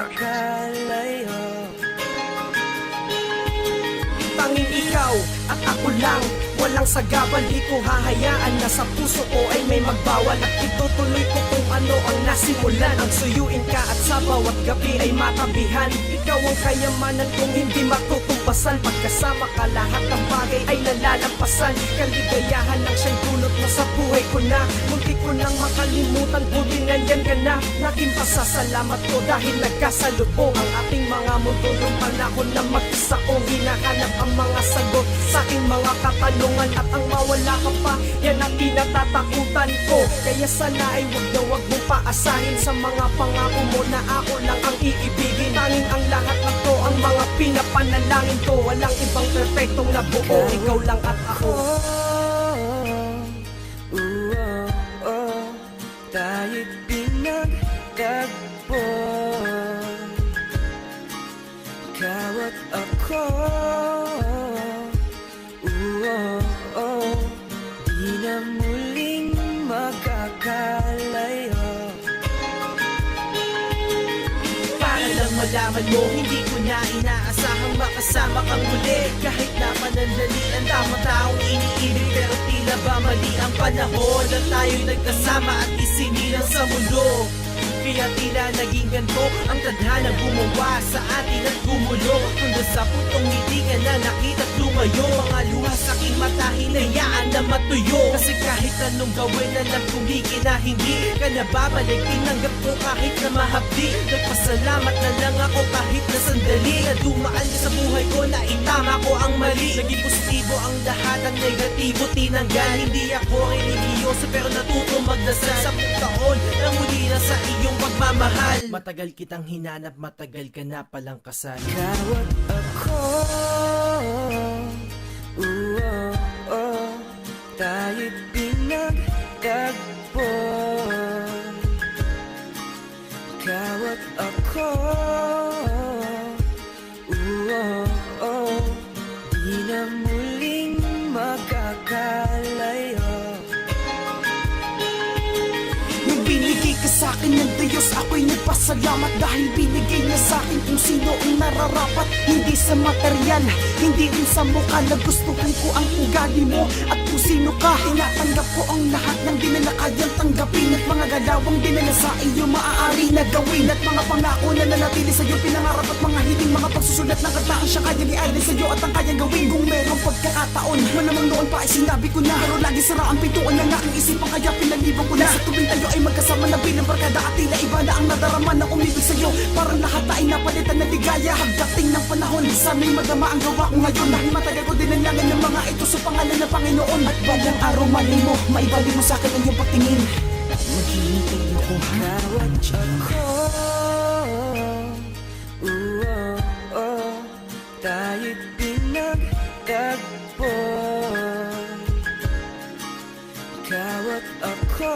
magkakalayo. Tanging ikaw at ako lang, walang sagabal. Di ko hahayaan na sa puso ko ay may magbawal. At itutuloy ko kung ano ang nasimulan. Ang suyuin ka at sa bawat gabi ay matabihan. Ikaw ang kayamanan kung hindi matutumpasan. Pagkasama ka lahat ng bagay ay nalalampasan. Kaligayahan ang siyang dulot mo sa buhay ko na muntik ko nang makalimutan, buti nandyan ka na. Naging pasasalamat ko dahil nagkasalubong ang ating mga mundo nung panahon na mag-isa kong hinahanap ang mga sagot sa aking mga katanungan. At ang mawala ka pa, yan ang kinatatakutan ko. Kaya sana ay wag na wag mong paasahin sa mga pangako mo na ako lang ang iibigin. Tanging ang lahat ng to ang mga pinapanalangin ko. Walang ibang perfectong nabuo, ikaw lang at ako. Tayo'y pinagtagpo, ikaw at ako. Di na muling magkakalayo. Para lang malaman mo, hindi ko na inaasahang makasama kang muli. Kahit na panandali ang tama-taong iniibig, pero tila ba mali ang panahon na tayo'y nagkasama at isinilang sa mundo. Kaya tila naging ganito ang tadhana, gumawa sa atin at gumulo. Hanggang sa putong ngiti ka na nakita't lumayo. Mga luha sa aking mata, hinayaan na matuyo. Kasi kahit anong gawin, alam kong higi na hindi ka na babalik. Tinanggap ko kahit na mahapdi. Nagpasalamat na lang ako kahit na sandali. Na dumaan ka sa buhay ko, na itama ko ang mali. Naging positibo ang lahat, ang negatibo tinanggal. Hindi ako religyoso pero natuto magdasal. Sa taon na muli na sa iyong pagmamahal. Matagal kitang hinanap, matagal ka na palang kasal. Ikaw at ako, tayo'y pinagtagpo, ikaw at ako. Di na muling magkakalayo. Binigay ka sa'kin ng Diyos, ako'y nagpasalamat dahil binigay niya sa'kin kung sino ang nararapat. Hindi sa material, hindi rin sa mukha. Nagustuhan ko ang ugali mo at kung sino ka. Tinatanggap ko ang lahat ng di na nakayang tanggapin. At mga galawang di na sa iyo maaari na gawin. At mga pangako na nanatili sa'yo pinangarap. At mga hiling mga pagsusulat ng kanta ang siya kayang i-add sa'yo at ang kayang gawin. Kung merong pagkakataon, malamang noon pa ay sinabi ko na, pero lagi sara ang pintuan ng aking isipan, kaya pinalibang ko na. Sa tubing tayo ay magkasama na bilang barkada at tila iba na ang nadarama ng umibig sa'yo. Parang lahat ay napalitan na ligaya. Hagdating ng panahon, sana'y magama ang gawa ko ngayon. Dahil matagal ko dinanlangan ng mga ito sa pangalan ng Panginoon. At balang araw mali mo, maibalik mo sa'kin ang iyong pagtingin. Maghihintay ako Ikaw at ako, tayo'y pinagtagpo, ikaw at ako.